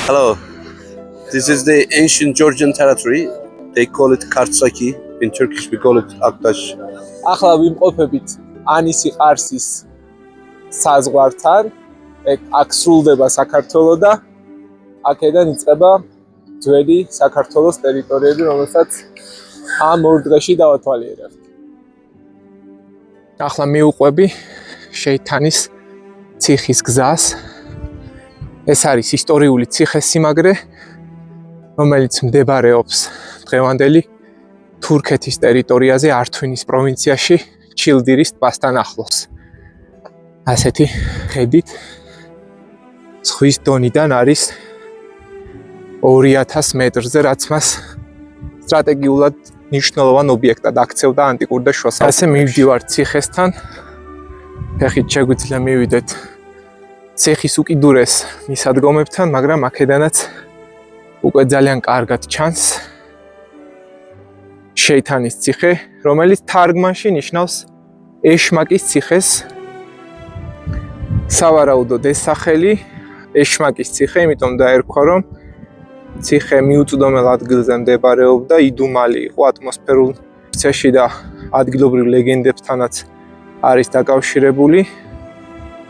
Hello, this is the ancient Georgian territory. They call it Kartsaki. In Turkish we call it Aktaş. ახლა ვიმყოფებით ანისი ყარსის საზღვართან. აქ სრულდება საქართველო და აქედან იწყება ძველი საქართველოს ტერიტორიები, რომელსაც ამ ორ დღეში დავათვალიერებთ. ახლა მივუყვები შეითანის ციხის გზას. ეს არის ისტორიული ციხესიმაგრე, რომელიც მდებარეობს დღევანდელი თურქეთის ტერიტორიაზე, ართვინის პროვინციაში, ჩილდირის ტბასთან ახლოს. ასეთი ხედით ზღვის დონიდან არის 2000 მეტრზე, რაც მას სტრატეგიულად მნიშვნელოვან ობიექტად აქცევდა ანტიკურ და შუა საუკუნეებში. ასე მივდივართ ციხესთან. ფეხით შეგვიძლია მივიდეთ ციხის უკიდურეს მისადგომებთან, მაგრამ აქედანაც უკვე ძალიან კარგად ჩანს შეითანის ციხე, რომელიც თარგმანში ნიშნავს ეშმაკის ციხეს. სავარაუდოდ ეს სახელი ეშმაკის ციხე, იმიტომ დაერქვა, რომ ციხე მიუწვდომელ ადგილზე მდებარეობდა, იდუმალი იყო ატმოსფერულ ცეში და ადგილობრივ ლეგენდებთანაც არის დაკავშირებული.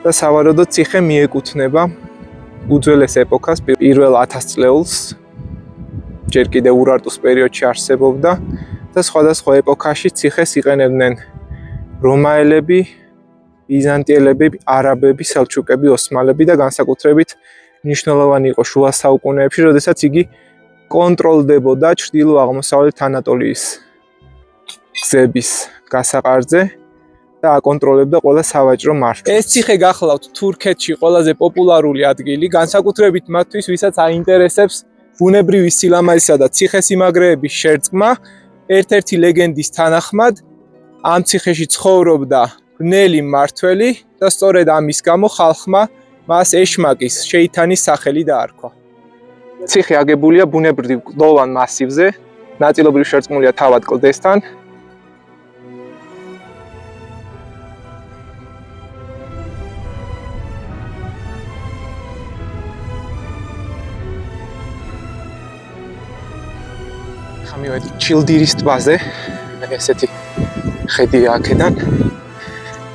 და სავარაუდოდ ციხე მიეკუთვნება უძველეს ეპოქას, პირველ 1000 წლეულს, ჯერ კიდევ ურარტუს პერიოდში არსებობდა და სხვადასხვა ეპოქაში ციხეს იყენებდნენ რომაელები, ბიზანტიელები, არაბები, სელჩუკები, ოსმალები და განსაკუთრებით მნიშვნელოვანი იყო შუა საუკუნეებში, როდესაც იგი კონტროლდებოდა ჩრდილო-აღმოსავლეთ ანატოლიის გზების გასაყარზე და აკონტროლებდა ყველა სავაჭრო მარშრუტს. ეს ციხე გახლავთ თურქეთში ყველაზე პოპულარული ადგილი, განსაკუთრებით მათთვის, ვისაც აინტერესებს ბუნებრივი სილამაზისა და ციხესიმაგრეების შერწყმა. ერთ-ერთი ლეგენდის თანახმად ამ ციხეში ცხოვრობდა ბნელი მმართველი და სწორედ ამის გამო ხალხმა მას ეშმაკის, შეითანის სახელი დაარქვა. ციხე აგებულია ბუნებრივ კლდოვან მასივზე, ნაწილობრივ შერწყმულია თავად კლდესთან. მივედით ჩილდირის ტბაზე, ესეთი ხედია აქედან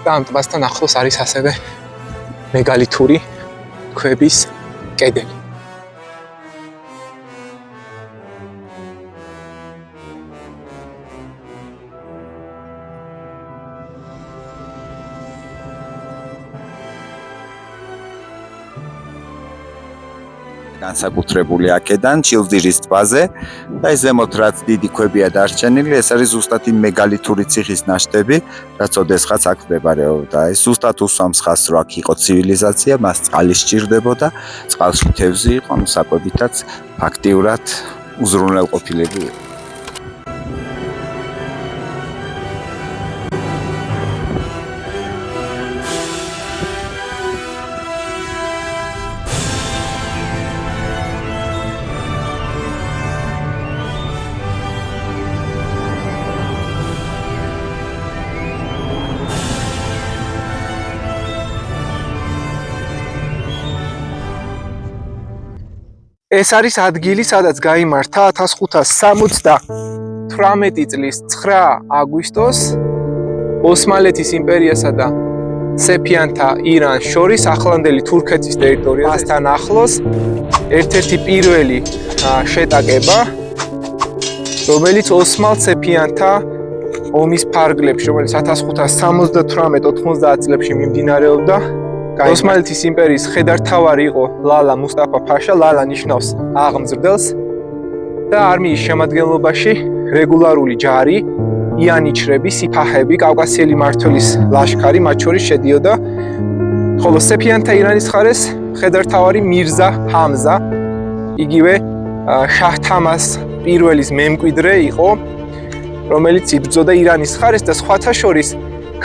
და ამ ტბასთან ახლოს არის ასევე მეგალითური ქვების კედელი. განსაკუთრებული აქედან ჩილდირის ტბაზე და ეს ზემოთ რაც დიდი ქვებია დარჩენილი, ეს არის ზუსტად იმ მეგალითური ციხის ნაშთები, რაც ოდესღაც აქ მდებარეობდა. ეს ზუსტად უსვამს ხაზს, რომ აქ იყო ცივილიზაცია, მას წყალი სჭირდებოდა, წყალში თევზი იყო, ანუ საკვებითაც ფაქტიურად უზრუნველყოფილები იყო. ეს არის ადგილი, სადაც გაიმართა 1578 წლის 9 აგვისტოს ოსმალეთის იმპერიასა და სეფიანთა ირანს შორის ახლანდელი თურქეთის ტერიტორიასთან ახლოს ერთ-ერთი პირველი შეტაკება, რომელიც ოსმალ-სეფიანთა ომის ფარგლებში, რომელიც 1578-90 წლებში მიმდინარეობდა, ოსმალეთის იმპერიის ხედართავარი იყო ლალა მუსტაფა ფაშა, ლალა ნიშნავს აღმზრდელს და არმიის შემადგენლობაში რეგულარული ჯარი, იანიჩრები, სიფაჰები, კავკასიელი მმართველის ლაშქარი მათ შორის შედიოდა, ხოლო სეფიანთა ირანის მხარეს ხედართავარი მირზა ჰამზა, იგივე შაჰ თამას პირველის მემკვიდრე იყო, რომელიც იბრძოდა ირანის მხარეს და სხვათა შორის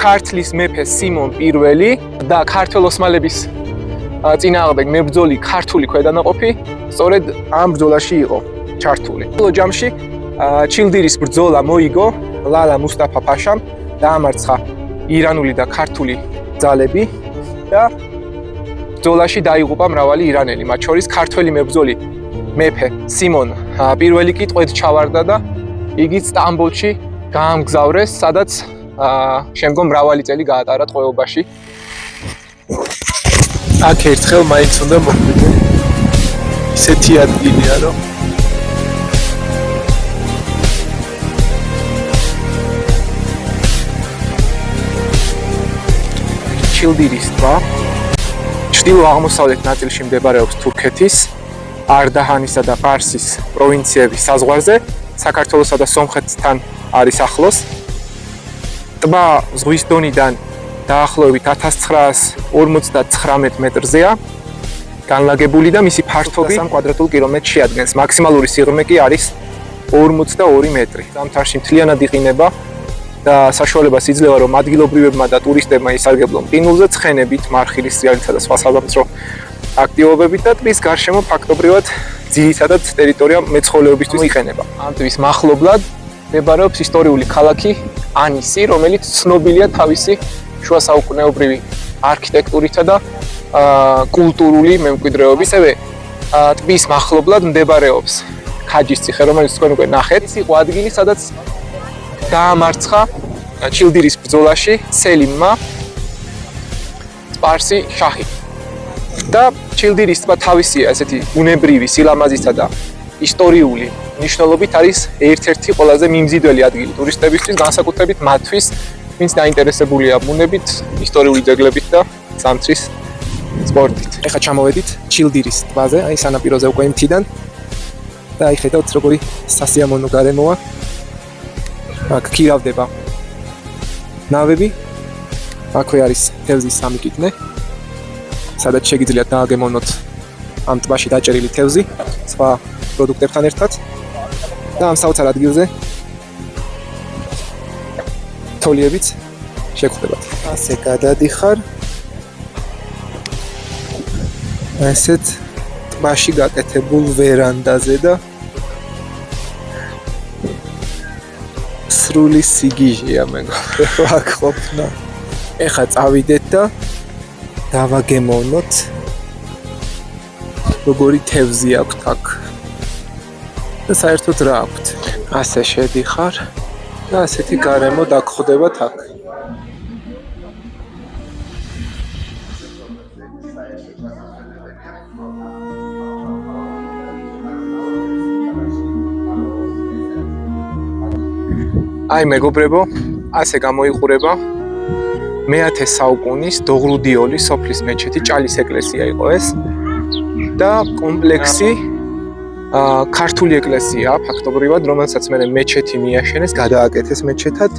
ქართლის მეფე სიმონ პირველი და ქართველ ოსმალების წინააღმდეგ მებრძოლი ქართული ქვედანაყოფი სწორედ ამ ბრძოლაში იყო ჩართული. ბოლო ჯამში ჩილდირის ბრძოლა მოიგო ლალა მუსტაფა ფაშამ, დაამარცხა ირანული და ქართული ძალები და ბრძოლაში დაიღუპა მრავალი ირანელი, მათ შორის ქართველი მებრძოლი მეფე სიმონ პირველი კი ტყვედ ჩავარდა და იგი სტამბოლში გაამგზავრეს, სადაც შემდგომ მრავალი წელი გაატარა ტყვეობაში. აქ ერთხელ მაინც უნდა მოხვიდე. ისეთი ადგილია, რომ ჩილდირის ტბა ჩრდილო-აღმოსავლეთ ნაწილში მდებარეობს თურქეთის, არდაჰანისა და ყარსის პროვინციების საზღვარზე, საქართველოსა და სომხეთთან არის ახლოს. ტბა ზღვის დონიდან დაახლოებით 1959 მეტრზეა განლაგებული და მისი ფართობი 3 კვადრატულ კილომეტრს შეადგენს. მაქსიმალური სიღრმე კი არის 42 მეტრი. ზამთარში მთლიანად იყინება და საშუალებას იძლევა, რომ ადგილობრივებმა და ტურისტებმა ისარგებლონ ყინულზე, ცხენებით, მარხილის სრიალითა და სხვა საზამთრო აქტივობებით და ტბის გარშემო ფაქტობრივად ძირითადად ტერიტორია მეცხოველეობისთვის იყენება. ამ ტბის მახლობლად მდებარეობს ისტორიული ქალაქი ანისი, რომელიც ცნობილია თავისი შუა საუკუნეობრივი არქიტექტურითა და კულტურული მემკვიდრეობით. ასევე ტბის მახლობლად მდებარეობს ქაჯის ციხე, რომელიც თქვენ უკვე ნახეთ. ის იყო ადგილი, სადაც დაამარცხა ჩილდირის ბრძოლაში სელიმმა სპარსი შაჰი. და ჩილდირის ტბა თავისი ესეთი ბუნებრივი სილამაზისა და ისტორიული მნიშვნელობით არის ერთ-ერთი ყველაზე მიმზიდველი ადგილი ტურისტებისთვის, განსაკუთრებით მათთვის, ვინც დაინტერესებულია ბუნებით, ისტორიული ძეგლებით და ზამთრის სპორტით. ეხლა ჩამოვედით ჩილდირის ტბაზე, აი სანაპიროზე უკვე მთიდან და აი ხედავთ როგორი სასიამოვნო გარემოა. აქ ქირავდება ნავები, აქვე არის თევზის სამი კიტნე, სადაც შეგიძლიათ დააგემოვნოთ ამ ტბაში დაჭერილი თევზი სხვა პროდუქტებთან ერთად და ამ საოცარ ადგილზე თოლიებიც შეგხვდებათ. ასე გადადიხარ ასეთ ტბაში გაკეთებულ ვერანდაზე და სრული სიგიჟეა მეგობრებო აქ ყოფნა. ეხლა წავიდეთ და დავაგემოვნოთ როგორი თევზი აქვთ აქ და საერთოდ რა აქვთ. ასე შედიხარ და ასეთი გარემო დაგხვდებათ აქ. აი მეგობრებო, ასე გამოიყურება მე-10 საუკუნის დოღრუდიოლის სოფლის მეჩეთი, ჭალის ეკლესია იყო ეს და კომპლექსი ქართული ეკლესია ფაქტობრივად, რომელსაც მე მეჩეთი მიაშენეს, გადააკეთეს მეჩეთად.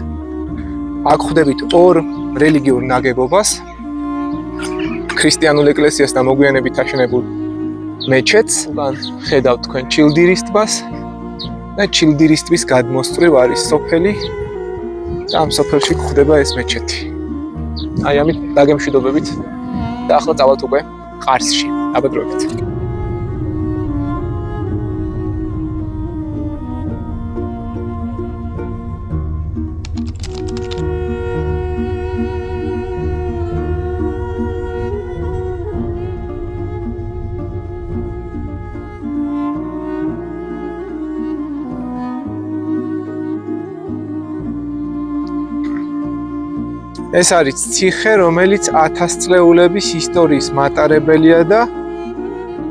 აქ ხვდებით ორ რელიგიურ ნაგებობას, ქრისტიანულ ეკლესიას და მოგვიანებით აშენებულ მეჩეთს. უკან ხედავთ თქვენ ჩილდირის ტბას და ჩილდირის ტბის გადმოსწვრივ არის სოფელი და ამ სოფელში გვხვდება ეს მეჩეთი. აი ამით დაგემშვიდობებით და ახლა წავალთ უკვე ყარსში. აბადროებით. ეს არის ციხე, რომელიც 1000 წლეულების ისტორიის მატარებელია და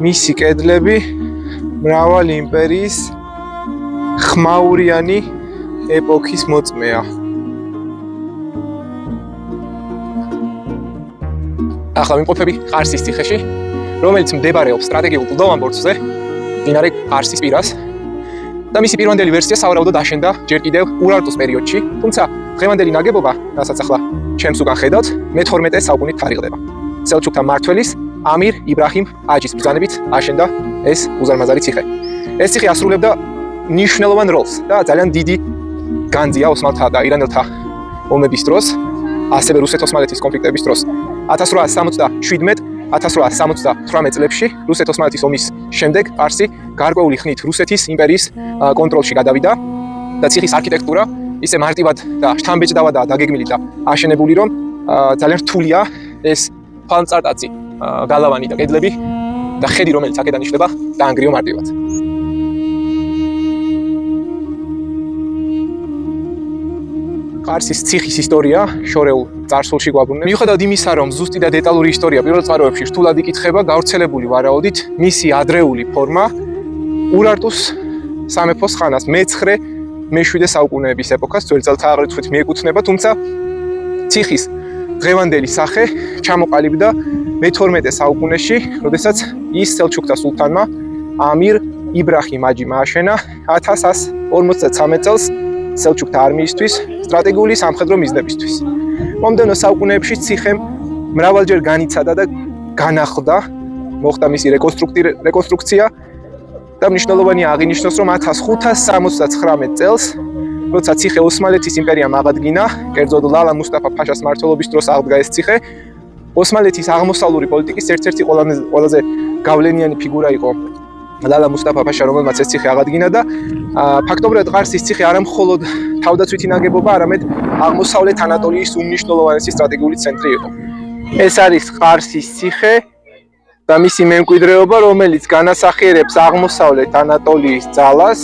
მისი კედლები მრავალი იმპერიის ხმაურიანი ეპოქის მოწმეა. ახლა ვიმყოფები ყარსის ციხეში, რომელიც მდებარეობს სტრატეგიულ კლდოვან ბორცვზე, მდინარე ყარსის პირას. და მისი პირვანდელი ვერსია სავარაუდოდ აშენდა ჯერ კიდევ ურარტუს პერიოდში, თუმცა დღევანდელი ნაგებობა, რასაც ახლა ჩემს უკან ხედავთ, მე-12 საუკუნით თარიღდება. სელჩუკთა მმართველის ამირ იბრაჰიმ აჯის ბრძანებით აშენდა ეს უზარმაზარი ციხე. ეს ციხე ასრულებდა მნიშვნელოვან როლს და ძალიან დიდი განძია ოსმალთა და ირანელთა ომების დროს. ასევე რუსეთ-ოსმალეთის კონფლიქტების დროს 1877-1878 წლებში რუსეთ-ოსმალეთის ომის შემდეგ ყარსი გარკვეული ხნით რუსეთის იმპერიის კონტროლში გადავიდა და ციხის არქიტექტურა ისე მარტივად და შთამბეჭდავადაა დაგეგმილი და აშენებული, რომ ძალიან რთულია ეს ფალმწარტაცი გალავანი და კედლები და ხედი, რომელიც აქედან იშლება, დაანგრიო მარტივად. ყარსის ციხის ისტორია შორეულ წარსულში გვაბრუნებს. მიუხედავად იმისა, რომ ზუსტი და დეტალური ისტორია პირველ წყაროებში რთულად იკითხება, გავრცელებული ვარაუდით, მისი ადრეული ფორმა ურარტუს სამეფოს ხანას მე-9-მე-7 საუკუნეების ეპოქას ძველი წელთაღრიცხვით მიეკუთვნება, თუმცა ციხის დღევანდელი სახე ჩამოყალიბდა მე-12 საუკუნეში, როდესაც ის სელჩუკთა სულთანმა ამირ იბრაჰიმ აჯიმ ააშენა 1153 წელს სელჩუკთა არმიისთვის სტრატეგიული სამხედრო მიზნებისთვის. მომდევნო საუკუნეებში ციხემ მრავალჯერ განიცადა და განახლდა, მოხდა მისი რეკონსტრუქცია და მნიშვნელოვანია აღინიშნოს, რომ 1579 წელს, როცა ციხე ოსმალეთის იმპერიამ აღადგინა, კერძოდ ლალა მუსტაფა ფაშას მმართველობის დროს აღდგა ეს ციხე, ოსმალეთის აღმოსავლური პოლიტიკის ერთ-ერთი ყველაზე გავლენიანი ფიგურა იყო ლალა მუსტაფა ფაშა, რომელმაც ეს ციხე აღადგინა და ფაქტობრივად ყარსის ციხე არა მხოლოდ თავდაცვითი ნაგებობა, არამედ აღმოსავლეთ ანატოლიის უმნიშვნელოვანესი სტრატეგიული ცენტრი იყო. ეს არის ყარსის ციხე და მისი მემკვიდრეობა, რომელიც განასახიერებს აღმოსავლეთ ანატოლიის ძალას.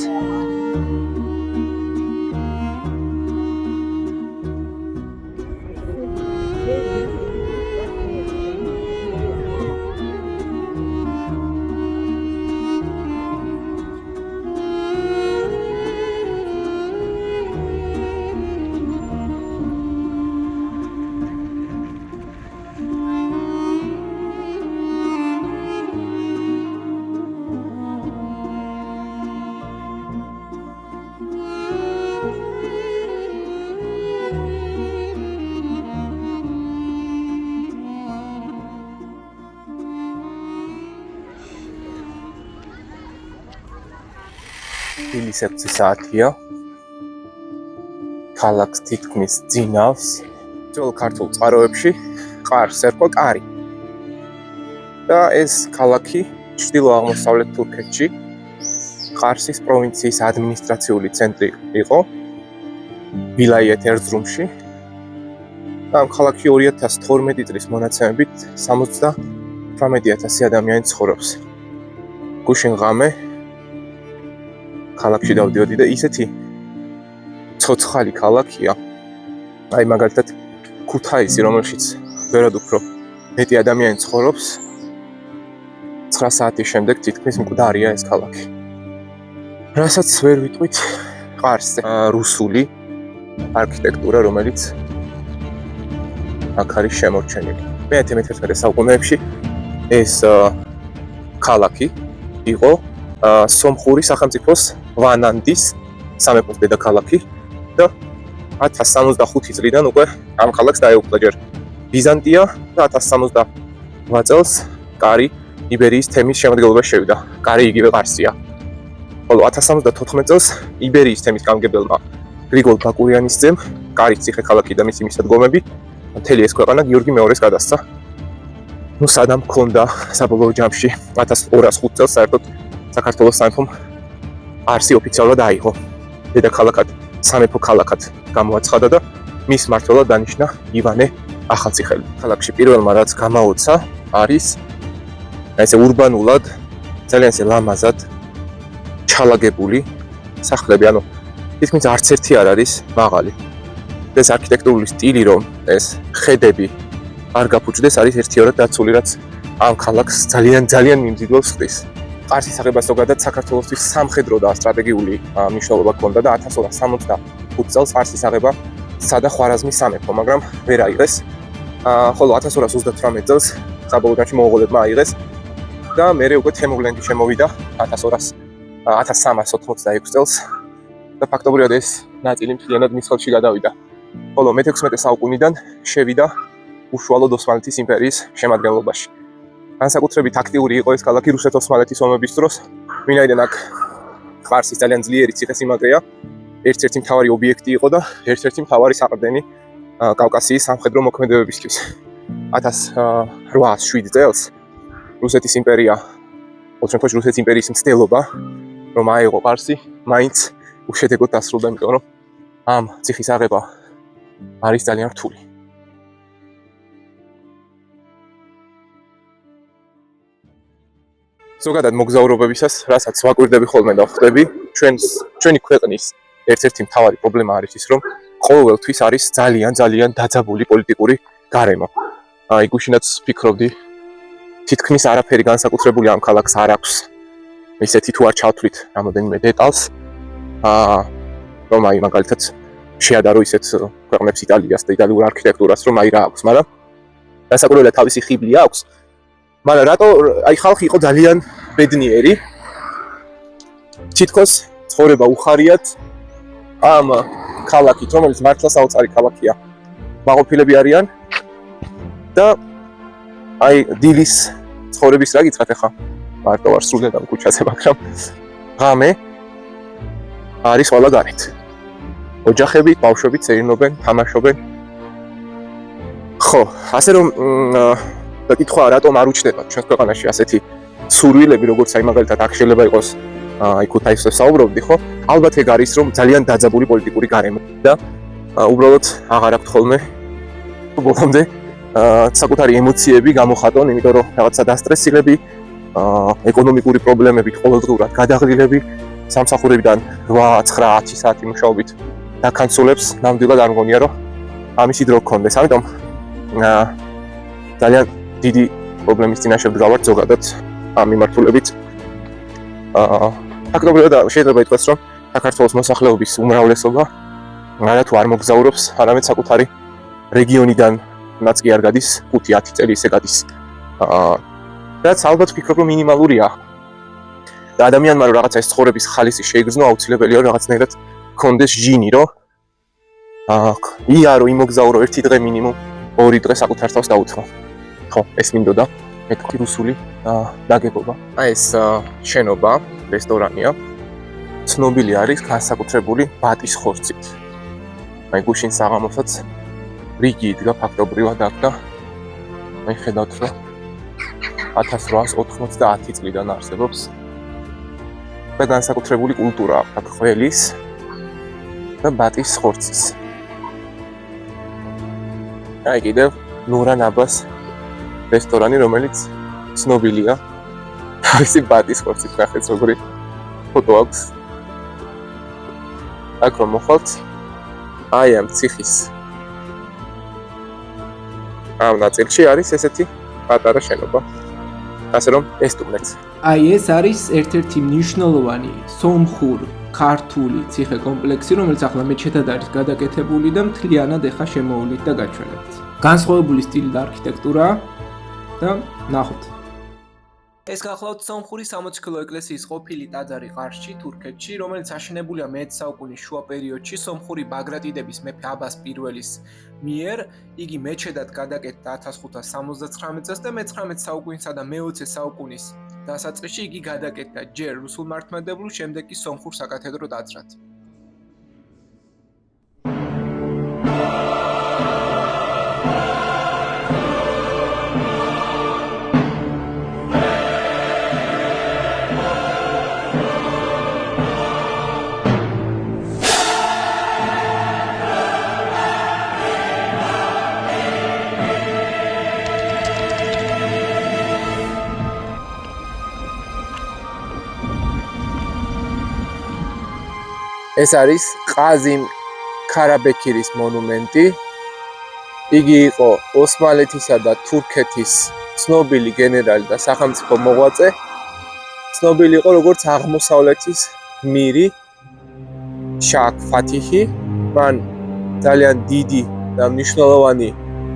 დილის 6 საათია. ქალაქს თითქმის ძინავს. ძველ ქართულ წყაროებში ყარს ერქვა კარი. და ეს ქალაქი ჩრდილო-აღმოსავლეთ თურქეთში ყარსის პროვინციის ადმინისტრაციული ცენტრი იყო. ვილაიეთ ერზრუმში. და ამ ქალაქში 2012 წლის მონაცემებით 78,000 ადამიანი ცხოვრობს. გუშინ ღამე ქალაქში დავდიოდი და ისეთი ცოცხალი ქალაქია. აი მაგალითად ქუთაისი, რომელშიც ვერად უფრო მეტი ადამიანი ცხოვრობს, 9 საათის შემდეგ თითქმის მკვდარია ეს ქალაქი. რასაც ვერ ვიტყვით ყარსზე რუსული არქიტექტურა, რომელიც აქ არის შემორჩენილი. მე-11 საუკუნეებში ეს ქალაქი იყო სომხური სახელმწიფოს ვანანდის სამეფოს დედაქალაქი და 1065 წლიდან უკვე ამ ქალაქს დაეუფლა ჯერ ბიზანტია და 1068 წელს კარი იბერიის თემის შემადგენლობაში შევიდა. კარი იგივე ყარსია. ხოლო 1074 წელს იბერიის თემის გამგებელმა გრიგოლ ბაკურიანის ძემ კარის ციხე ქალაქი და მისი მისადგომები მთელი ეს ქვეყანა გიორგი მეორეს გადასცა. ნუ სადამ მქონდა საბოლოო ჯამში 1205 წელს საერთოდ საქართველოს სამეფომ ყარსი ოფიციალურად აიღო. დედაქალაქად, სამეფო ქალაქად გამოაცხადა და მის მმართველად დანიშნა ივანე ახალციხელი. ქალაქში პირველმა რაც გამაოცა არის ესე ურბანულად ძალიან ლამაზად ჩალაგებული სახლები, ანუ თითქმის არც ერთი არ არის მაღალი. ეს არქიტექტურული სტილი, რომ ეს ხედები არ გაფუჭდეს, არის ერთიორად დაცული, რაც ამ ქალაქს ძალიან მიმზიდველს ხდის. ყარსის აღება ზოგადად საქართველოსთვის სამხედრო და სტრატეგიული მნიშვნელობა ჰქონდა და 1265 წელს ყარსის აღება სცადა ხვარაზმის სამეფო, მაგრამ ვერ აიღეს. ხოლო 1238 წელს საბოლოო ჯამში მონღოლებმა აიღეს და მერე უკვე თემურლენგი შემოვიდა 1386 წელს და ფაქტობრივად ეს ნაწილი მთლიანად მის ხელში გადავიდა. ხოლო მე-16 საუკუნიდან შევიდა უშუალოდ ოსმალეთის იმპერიის შემადგენლობაში. განსაკუთრებით აქტიური იყო ეს ქალაქი რუსეთ-ოსმალეთის ომების დროს, ვინაიდან აქ ყარსის ძალიან ძლიერი ციხესიმაგრეა, ერთ-ერთი მთავარი ობიექტი იყო და ერთ-ერთი მთავარი საყრდენი კავკასიის სამხედრო მოქმედებებისთვის. 1807 წელს რუსეთის იმპერია, ოთხ რუსეთის იმპერიის მცდელობა, რომ აეღო ყარსი, მაინც უშედეგოდ დასრულდა, იმიტომ რომ ამ ციხის აღება არის ძალიან რთული. ზოგადად მოგზაურობებისას, რასაც ვაკვირდები ხოლმე და ხვდები, ჩვენი ქვეყნის ერთ-ერთი მთავარი პრობლემა არის ის, რომ ყოველთვის არის ძალიან დაძაბული პოლიტიკური გარემო. გუშინაც ვფიქრობდი, თითქმის არაფერი განსაკუთრებული ამ ქალაქს არ აქვს. ისეთი თუ არ ჩავთვლით რამოდენიმე დეტალს, რომ მაგალითად შეადარო ისეთ ქვეყნებს იტალიას და იტალიურ არქიტექტურას, რომ რა აქვს, მაგრამ განსაკუთრებულად თავისი ხიბლი აქვს. მაგრამ რატო ხალხი იყო ძალიან ბედნიერი, თითქოს ცხოვრება უხარიათ ამ ქალაქით, რომელიც მართლა საოცარი ქალაქია. მაყოფილები არიან და დილის ცხოვრების რა გითხრათ ახლა? მარტო არ სრულად ამ ქუჩაზე, მაგრამ ღამე არის ყველა გარეთ. ოჯახები, ბავშვები წერინობენ, თამაშობენ. ხო, ასე რომ და კითხვა რატომ არ უჩნდება ჩვენს ქვეყანაში ასეთი სურვილები, როგორც მაგალითად აქ შეიძლება იყოს ქუთაისზე საუბრობდი, ხო? ალბათ ეგ არის, რომ ძალიან დაძაბული პოლიტიკური გარემო და უბრალოდ აღარ აქვს ხოლმე ბოლომდე საკუთარი ემოციები გამოხატონ, იმიტომ რომ რაღაცა დასტრესილები, ეკონომიკური პრობლემებით ყოველდღურად გადაღრილები, სამსახურებიდან 8-9-10 საათი მუშაობით დაკანცულებს, ნამდვილად არ მგონია, რომ ამისი დრო გქონდეს. ამიტომ ძალიან დიდი პრობლემის წინაშე ვდგავართ ზოგადად ამ მიმართულებით. ფაქტობრივად შეიძლება ითქვას, რომ საქართველოს მოსახლეობის უმრავლესობა არათუ არ მოგზაურობს, არამედ საკუთარი რეგიონიდანაც კი არ გადის, 5-10 წელი ისე გადის. რაც ალბათ ვფიქრობ, რომ მინიმალურია. და ადამიანმა რომ რაღაცა ეს ცხოვრების ხალისი შეიგრძნო, აუცილებელია რომ რაღაცნაირად კონდეს ჟინი, რომ იარო იმოგზაურო ერთი დღე მინიმუმ, 2 დღე საკუთარ თავს დაუთმო. ხო, ეს მინდოდა მეთქი რუსული დაგეგობა. ეს შენობა, რესტორანია, ცნობილი არის განსაკუთრებული ბატის ხორცით. გუშინ საღამოსაც რიგი იდგა ფაქტობრივად აქ და ხედავთ, რომ 1890 წლიდან არსებობს და განსაკუთრებული კულტურა აქვს ხველის და ბატის ხორცის. კიდევ ნურან აბას რესტორანი, რომელიც ცნობილია თავისი ბატის ხორცით. ნახეთ როგორი ფოტო აქვს. აქ რომ მოხვალთ, ამ ციხის ამ ნაწილში არის ესეთი პატარა შენობა. ასე რომ ესტუმრეთ. ეს არის ერთ-ერთი მნიშვნელოვანი სომხურ ქართული ციხე კომპლექსი, რომელიც ახლა მეჩეთად არის გადაკეთებული და მთლიანად ეხა შემოვლით და გაჩვენებთ. განსხვავებული სტილი და არქიტექტურაა და ნახოთ. ეს გახლავთ სომხური 60 კილო ეკლესიის ყოფილი ტაძარი ყარსში, თურქეთში, რომელიც აშენებულია მე-10 საუკუნის შუა პერიოდში სომხური ბაგრატიდების მეფე აბას პირველის მიერ. იგი მეჩეთად გადაკეთდა 1579 წელს და მე-19 საუკუნისა და მე-20 საუკუნის დასაწყისში იგი გადაკეთდა ჯერ რუსულ მართლმადიდებლურ, შემდეგ კი სომხურ საკათედრო ტაძრად. ეს არის ყაზიმ ქარაბექირის მონუმენტი. იგი იყო ოსმალეთისა და თურქეთის ცნობილი გენერალი და სახელმწიფო მოღვაწე. ცნობილი იყო როგორც აღმოსავლეთის გმირი შაქ ფათიჰი. მან ძალიან დიდი და მნიშვნელოვანი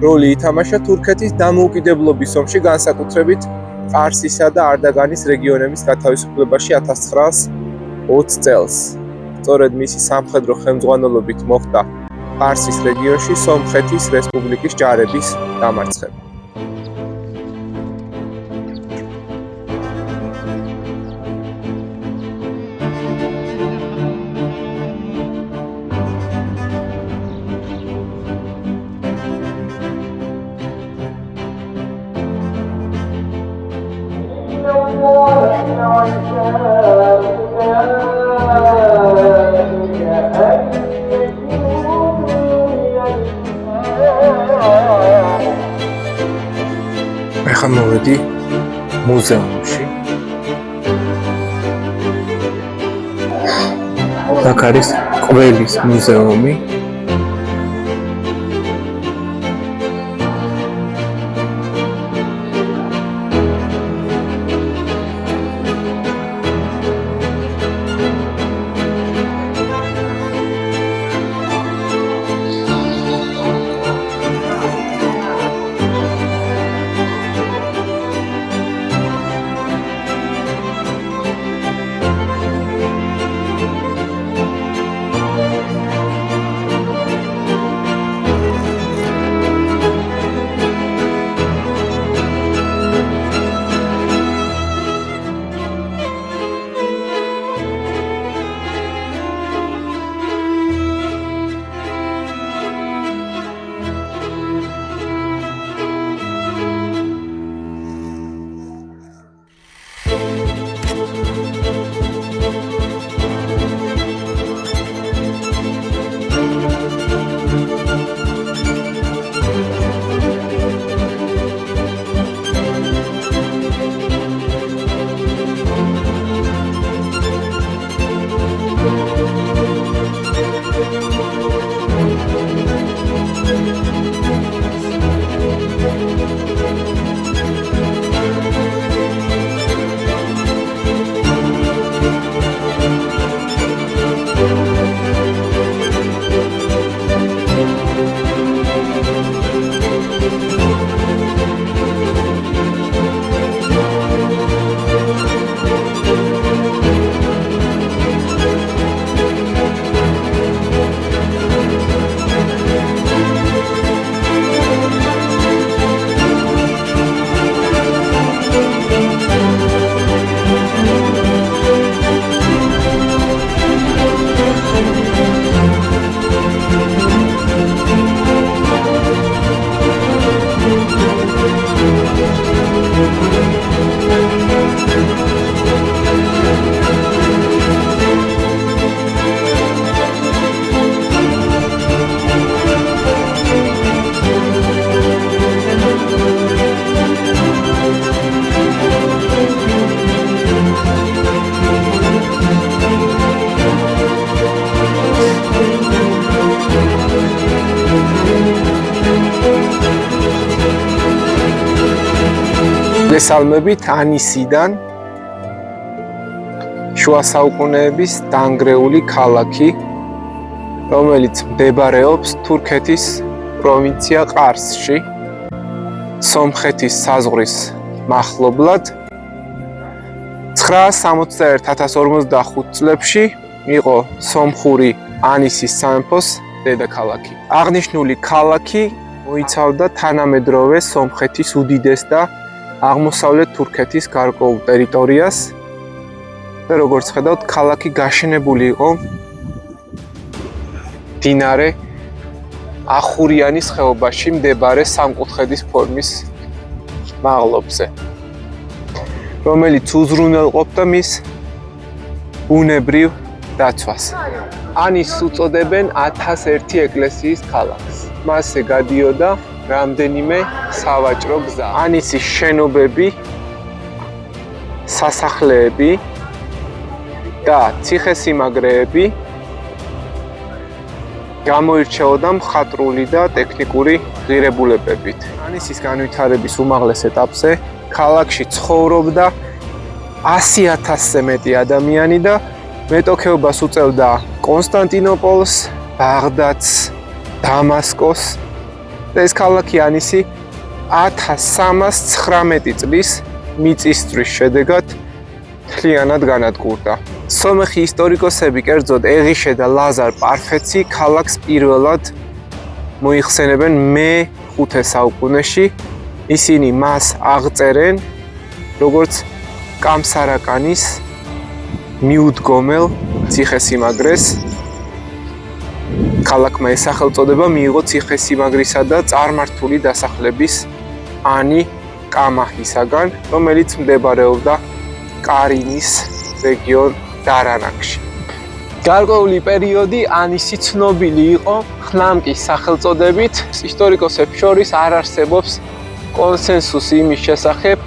როლი ითამაშა თურქეთის დამოუკიდებლობის ომში, განსაკუთრებით ყარსისა და არდაგანის რეგიონების გათავისუფლებაში 1920 წელს. სწორედ მისი სამხედრო ხელმძღვანელობით მოხდა ყარსის რეგიონში სომხეთის რესპუბლიკის ჯარების დამარცხება. ახლა მოვედი მუზეუმში. აქ არის ყველის მუზეუმი. მოგესალმებით ანისიდან შუა საუკუნეების დანგრეული ქალაქი, რომელიც მდებარეობს თურქეთის პროვინცია ყარსში, სომხეთის საზღვრის მახლობლად. 961-1045 წლებში იყო სომხური ანისის სამეფოს დედაქალაქი. აღნიშნული ქალაქი მოიცავდა თანამედროვე სომხეთის უდიდეს და აღმოსავლეთ თურქეთის გარკვეულ ტერიტორიას და როგორც ხედავთ, ქალაქი გაშენებული იყო მდინარე ახურიანის ხეობაში მდებარე სამკუთხედის ფორმის მაღლობზე, რომელიც უზრუნველყოფდა მის ბუნებრივ დაცვას. ანისს უწოდებენ 1001 ეკლესიის ქალაქს. მასზე გადიოდა რამდენიმე სავაჭრო გზა. ანისის შენობები, სასახლეები და ციხესიმაგრეები გამოირჩეოდა მხატვრული და ტექნიკური ღირებულებებით. ანისის განვითარების უმაღლეს ეტაპზე ქალაქში ცხოვრობდა 100,000-ზე მეტი ადამიანი და მეტოქეობას უწევდა კონსტანტინოპოლს, ბაღდადს, დამასკოს. ეს ქალაქი ანისი 1319 წლის მიწისძვრის შედეგად მთლიანად განადგურდა. სომეხი ისტორიკოსები, კერძოდ ეღიშე და ლაზარ პარფეცი, ქალაქს პირველად მოიხსენებენ მე-5 საუკუნეში. ისინი მას აღწერენ როგორც კამსარაკანის მიუდგომელ ციხესიმაგრეს. ქალაქმა ეს სახელწოდება მიიღო ციხესიმაგრისა და წარმართული დასახლების ანი კამაჰისაგან, რომელიც მდებარეობდა კარინის რეგიონ დარანაკში. გარკვეული პერიოდი ანისი ცნობილი იყო ხნამკის სახელწოდებით. ისტორიკოსებს შორის არ არსებობს კონსენსუსი იმის შესახებ,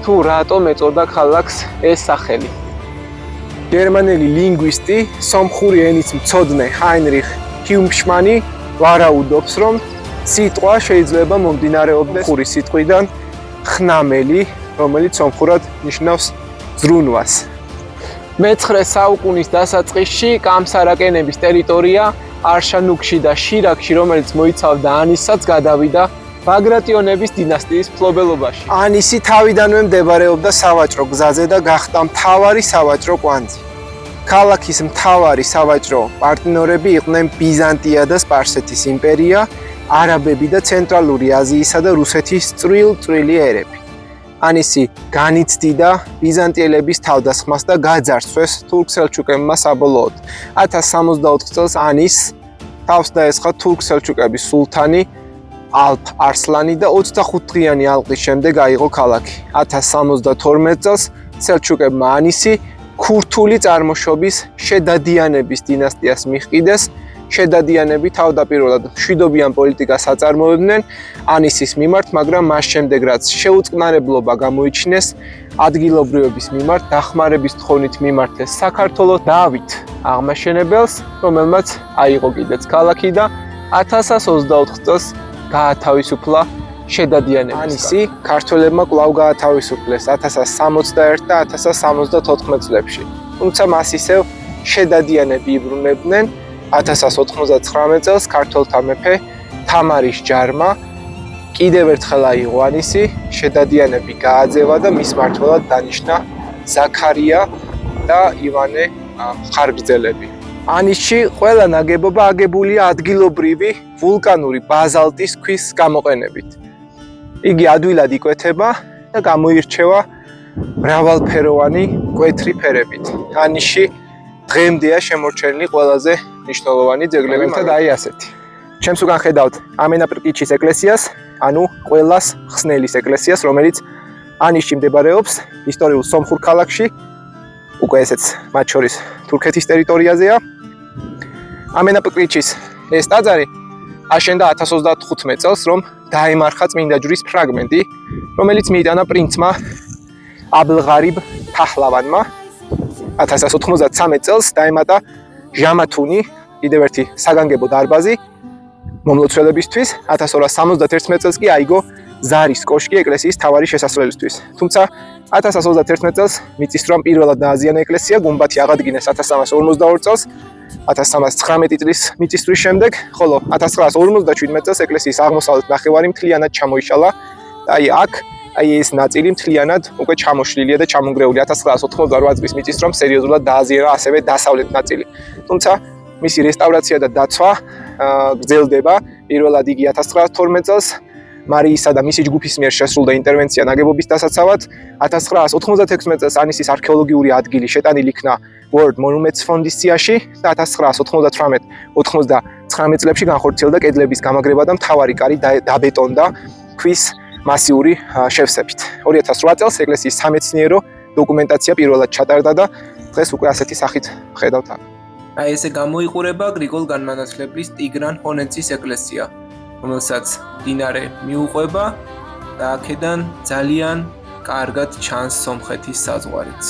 თუ რატომ ეწოდა ქალაქს ეს სახელი. გერმანელი ლინგვისტი, სომხური ენის მცოდნე ჰაინრიხ ჰიუმშმანი ვარაუდობს, რომ სიტყვა შეიძლება მომდინარეობდეს სომხური სიტყვიდან ხნამელი, რომელიც სომხურად ნიშნავს ზრუნვას. მე-19 საუკუნის დასაწყისში კამსარაკენების ტერიტორია არშანუქში და შირაქში, რომელიც მოიცავდა ანისსაც, გადავიდა ბაგრატიონების დინასტიის მფლობელობაში. ანისი თავიდანვე მდებარეობდა სავაჭრო გზაზე და გახდა მთავარი სავაჭრო კვანძი. ქალაქის მთავარი სავაჭრო პარტნიორები იყვნენ ბიზანტია და სპარსეთის იმპერია, არაბები და ცენტრალური აზიისა და რუსეთის წვრილ-წვრილი ერები. ანისი განიცდიდა ბიზანტიელების თავდასხმას და გაძარცვეს თურქ-სელჩუკებმა საბოლოოდ. 1064 წელს ანის თავს დაესხა თურქ-სელჩუკების სულთანი ალფ არსლანი და 25 დღიანი ალყის შემდეგ აიღო ქალაქი. 1072 წელს სელჩუკებმა ანისი ქურთული წარმოშობის შედადიანების დინასტიას მიჰყიდეს. შედადიანები თავდაპირველად მშვიდობიან პოლიტიკას აწარმოებდნენ ანისის მიმართ, მაგრამ მას შემდეგ რაც შეუწყნარებლობა გამოიჩინეს ადგილობრივების მიმართ, დახმარების თხოვნით მიმართეს საქართველოს დავით აღმაშენებელს, რომელმაც აიღო კიდეც ქალაქი და 1024 წელს გაათავისუფლა შედადიანების. ანისი ქართველებმა კვლავ გაათავისუფლეს 1061 და 1074 წლებში. თუმცა მას ისევ შედადიანები იბრუნებდნენ. 1099 წელს ქართველთა მეფე თამარის ჯარმა კიდევ ერთხელ აიღო ანისი, შედადიანები გააძევა და მის მმართველად დანიშნა ზაქარია და ივანე მხარგრძელები. ანიშში ყველა ნაგებობა აგებულია ადგილობრივი ვულკანური ბაზალტის ქვის გამოყენებით. იგი ადვილად იკვეთება და გამოირჩევა მრავალფეროვანი მკვეთრი ფერებით. ანიშში დღემდეა შემორჩენილი ყველაზე მნიშვნელოვანი ძეგლები და აი ასეთი. ჩემს უკან ხედავთ ამენაპრკიჩის ეკლესიას, ანუ ყველას ხსნელის ეკლესიას, რომელიც ანიშში მდებარეობს, ისტორიულ სომხურ ქალაქში, უკვე ესეც მათ შორის თურქეთის ტერიტორიაზეა. ამენაპრკიჩის ეს ტაძარი აშენდა 1035 წელს, რომ დაემარხა წმინდა ჯვრის ფრაგმენტი, რომელიც მიიტანა პრინცმა აბლღარიბ თაჰლავანმა. 1193 წელს დაემატა ჟამათუნი, კიდევ ერთი საგანგებო დარბაზი მომლოცველებისთვის. 1271 წელს კი აიგო ზარის კოშკი ეკლესიის მთავარი შესასვლელისთვის. თუმცა 1131 წელს მიწისძვრამ პირველად დააზიანა ეკლესია, გუმბათი აღადგინეს 1342 წელს, 1319 წლის მიწისძვრის შემდეგ, ხოლო 1957 წელს ეკლესიის აღმოსავლეთ ნახევარი მთლიანად ჩამოიშალა და აი ეს ნაწილი მთლიანად უკვე ჩამოშლილია და ჩამონგრეული. 1988 წლის მიწისძვრამ სერიოზულად დააზიანა ასევე დასავლეთ ნაწილი. თუმცა მისი რესტავრაცია და დაცვა გრძელდება. პირველად იგი 1912 წელს მარიისა და მისი ჯგუფის მიერ შესრულდა ინტერვენცია ნაგებობის დასაცავად. 1996 წელს ანისის არქეოლოგიური ადგილი შეტანილი იქნა World Monuments ფონდის სიაში და 1998-99 წლებში განხორციელდა კედლების გამაგრება და მთავარი კარი დაბეტონდა ქვის მასიური შევსებით. 2008 წელს ეკლესიის სამეცნიერო დოკუმენტაცია პირველად ჩატარდა და დღეს უკვე ასეთი სახით ხედავთ. აი ესე გამოიყურება გრიგოლ განმანათლებლის ტიგრან ჰონენცის ეკლესია, რომელსაც მდინარე მიუყვება და აქედან ძალიან კარგად ჩანს სომხეთის საზღვარიც.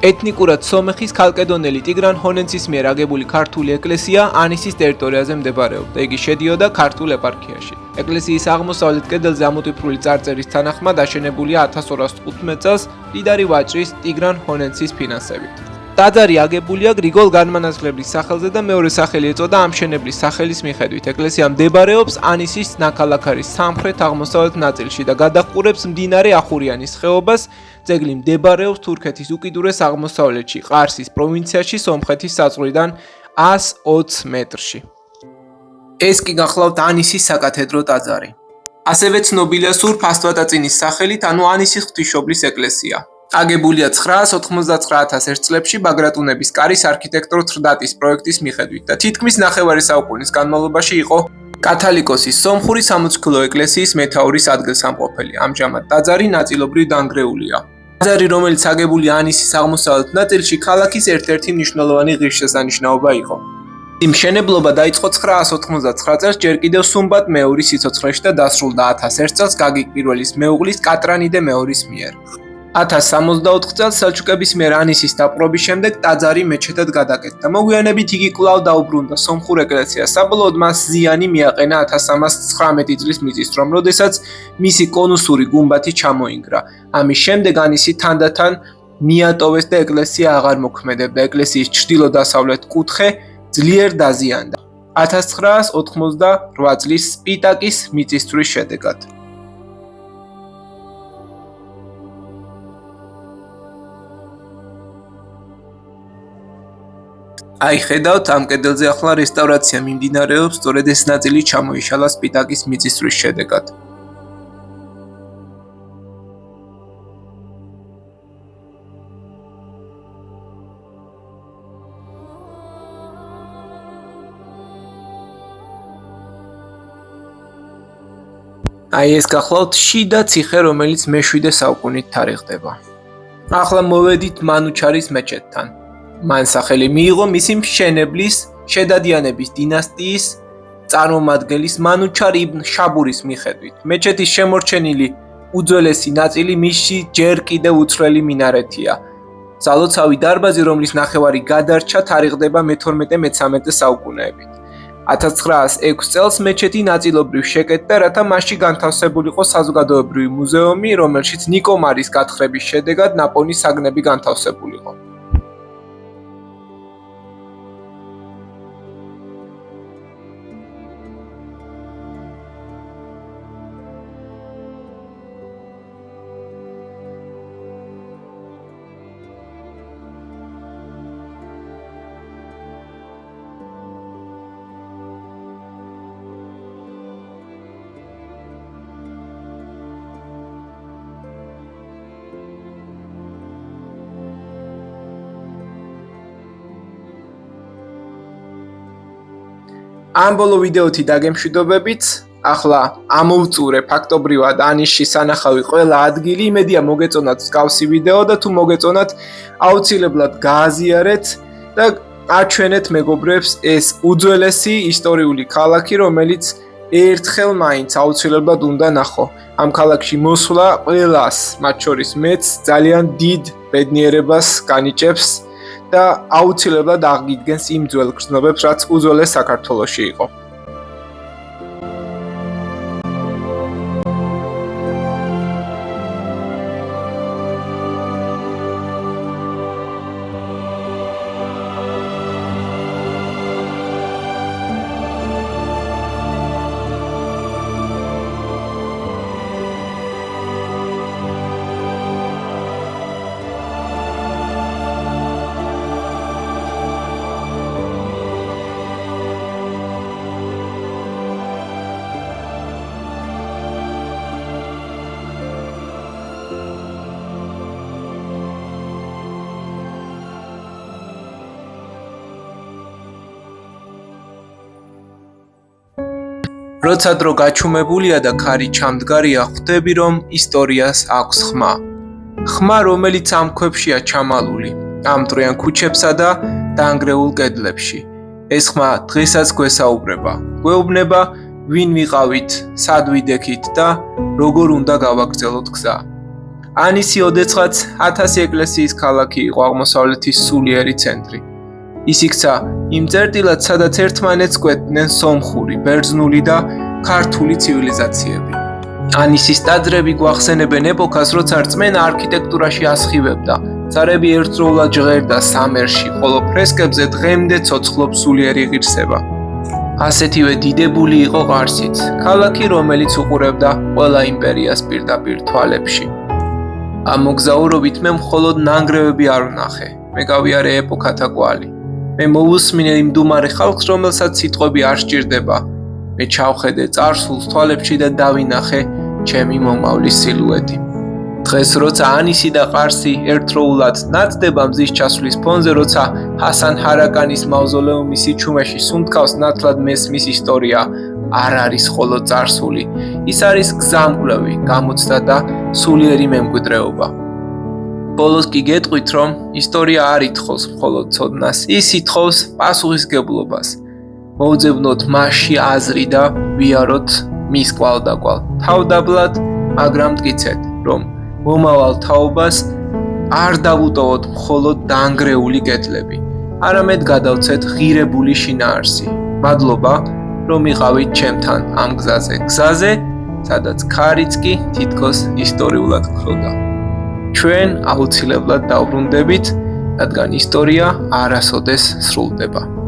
ეთნიკურად სომეხის ქალკედონელი ტიგრან ჰონენცის მიერ აგებული ქართული ეკლესია ანისის ტერიტორიაზე მდებარეობდა. იგი შედიოდა ქართულ ეპარქიაში. ეკლესიის აღმოსავლეთ კედელზე ამოტვიფრული წარწერის თანახმად აშენებულია 1215 წელს მდიდარი ვაჭრის ტიგრან ჰონენცის ფინანსებით. ტაძარი აგებულია გრიგოლ განმანათლებლის სახელზე და მეორე სახელი ეწოდა ამ მშენებლის სახელის მიხედვით. ეკლესია მდებარეობს ანისის ნაქალაქარის სამხრეთ-აღმოსავლეთ ნაწილში და გადაჰყურებს მდინარე ახურიანის ხეობას. ძეგლი მდებარეობს თურქეთის უკიდურეს აღმოსავლეთში, ყარსის პროვინციაში, სომხეთის საზღვრიდან 120 მეტრში. ეს კი გახლავთ ანისის საკათედრო ტაძარი. ასევე ცნობილია სურფ ასტვატაწინის სახელით, ანუ ანისის ღვთისმშობლის ეკლესია. აგებულია 999-1001 წლებში ბაგრატუნების კარის არქიტექტორ თრდატის პროექტის მიხედვით და თითქმის ნახევარი საუკუნის განმავლობაში იყო კათალიკოსის სომხური სამოციქულო ეკლესიის მეთაურის ადგილსამყოფელი. ამჟამად ტაძარი ნაწილობრივ დანგრეულია. ტაძარი, რომელიც აგებული ანისის აღმოსავლეთ ნაწილში, ქალაქის ერთ-ერთი მნიშვნელოვანი ღირსშესანიშნაობა იყო. მშენებლობა დაიწყო 999 წელს ჯერ კიდევ სუმბატ მეორის სიცოცხლეში და დასრულდა 1001 წელს გაგიკ პირველის მეუღლის კატრანიდე მეორის მიერ. 1064 წელს სელჩუკების მიერ ანისის დაპყრობის შემდეგ ტაძარი მეჩეთად გადაკეთდა. მოგვიანებით იგი კვლავ დაუბრუნდა სომხურ ეკლესიას. საბოლოოდ მას ზიანი მიაყენა 1319 წლის მიწისძვრამ, როდესაც მისი კონუსური გუმბათი ჩამოინგრა. ამის შემდეგ ანისი თანდათან მიატოვეს და ეკლესია აღარ მოქმედებდა. ეკლესიის ჩრდილო-დასავლეთ კუთხე ძლიერ დაზიანდა 1988 წლის სპიტაკის მიწისძვრის შედეგად. აი ხედავთ, ამ კედელზე ახლა რესტავრაცია მიმდინარეობს, სწორედ ეს ნაწილი ჩამოიშალა სპიტაკის მიწისძვრის შედეგად. აი ეს გახლავთ შიდა ციხე, რომელიც მე-7 საუკუნით თარიღდება. ახლა მოვედით მანუჩარის მეჩეთთან. მან სახელი მიიღო მისი მშენებლის, შედადიანების დინასტიის წარმომადგენლის მანუჩარ იბნ შაბურის მიხედვით. მეჩეთის შემორჩენილი უძველესი ნაწილი მისი ჯერ კიდევ უცვლელი მინარეთია. ძალოცავი დარბაზი, რომლის ნახევარი გადარჩა, თარიღდება მე-12-მე-13 საუკუნეებით. 1906 წელს მეჩეთი ნაწილობრივ შეკეთდა, რათა მასში განთავსებულიყო საზოგადოებრივი მუზეუმი, რომელშიც ნიკო მარის გათხრების შედეგად ნაპოვნი საგნები განთავსებულიყო. ამ ბოლო ვიდეოთი დაგემშვიდობებით. ახლა ამოვწურე ფაქტობრივად ანიშის სანახავი ყველა ადგილი. იმედია მოგეწონათ მსგავსი ვიდეო და თუ მოგეწონათ, აუცილებლად გააზიარეთ და აჩვენეთ მეგობრებს ეს უძველესი ისტორიული ქალაქი, რომელიც ერთხელ მაინც აუცილებლად უნდა ნახო. ამ ქალაქში მოსვლა ყველას, მათ შორის მეც, ძალიან დიდ ბედნიერებას განიჭებს და აუცილებლად აღგიდგენს იმ ძველ გრძნობებს, რაც უძველეს საქართველოში იყო. როცა დრო გაჩუმებულია და ქარი ჩამდგარია, ხვდები რომ ისტორიას აქვს ხმა. ხმა, რომელიც ამ ქვებშია ჩამალული, ამ დროიან ქუჩებსა და დაანგრეულ კედლებში. ეს ხმა დღესაც გვესაუბრება. გვეუბნება, ვინ ვიყავით, სად ვიდექით და როგორ უნდა გავაგრძელოთ გზა. ანისი ოდესღაც 1000 ეკლესიის ქალაქი იყო აღმოსავლეთის სულიერი ცენტრი. ის იქცა იმ წერტილად, სადაც ერთმანეთს კვეთდნენ სომხური, ბერძნული და ქართული ცივილიზაციები. ანისის ტაძრები გვახსენებენ ეპოქას, როცა რწმენა არქიტექტურაში ასხივებდა. ძარები ერთდროულად ჟღერდა სამერში, ხოლო ფრესკებზე დღემდე ცოცხლობს სულიერი ღირსება. ასეთივე დიდებული იყო ყარსიც, ქალაქი, რომელიც უყურებდა ყველა იმპერიას პირდაპირ თვალებში. ამ მოგზაურობით მე მხოლოდ ნანგრევები არ ვნახე, მე გავიარე ეპოქათა კვალი. მე მოვუსმინე იმ დუმარე ხალხს, რომელსაც სიტყვები არ სჭირდება. მე ჩავხედე წარსულს თვალებში და დავინახე ჩემი მომავლის სილუეტი. დღეს როცა ანისი და ყარსი ერთდროულად ნათდება მზის ჩასვლის ფონზე, როცა ჰასან ჰარაკანის მავზოლეუმი სიჩუმეში სუნთქავს ნათლად მესმის ისტორია არ არის მხოლოდ წარსული, ის არის გზამკვლევი, გამოცდა და სულიერი მემკვიდრეობა. ბოლოს კი გეტყვით, რომ ისტორია არ ითხოვს მხოლოდ ცოდნას, ის ითხოვს პასუხისგებლობას. მოუძებნოთ მასში აზრი და ვიაროთ მის კვალდაკვალ. თავდაბლად, მაგრამ მტკიცეთ, რომ მომავალ თაობას არ დავუტოვოთ მხოლოდ დაანგრეული კედლები, არამედ გადავცეთ ღირებული შინაარსი. მადლობა, რომ იყავით ჩემთან ამ გზაზე, სადაც ქარიც კი თითქოს ისტორიულად გხდება. ჩვენ აუცილებლად დავბრუნდებით, რადგან ისტორია არასოდეს სრულდება.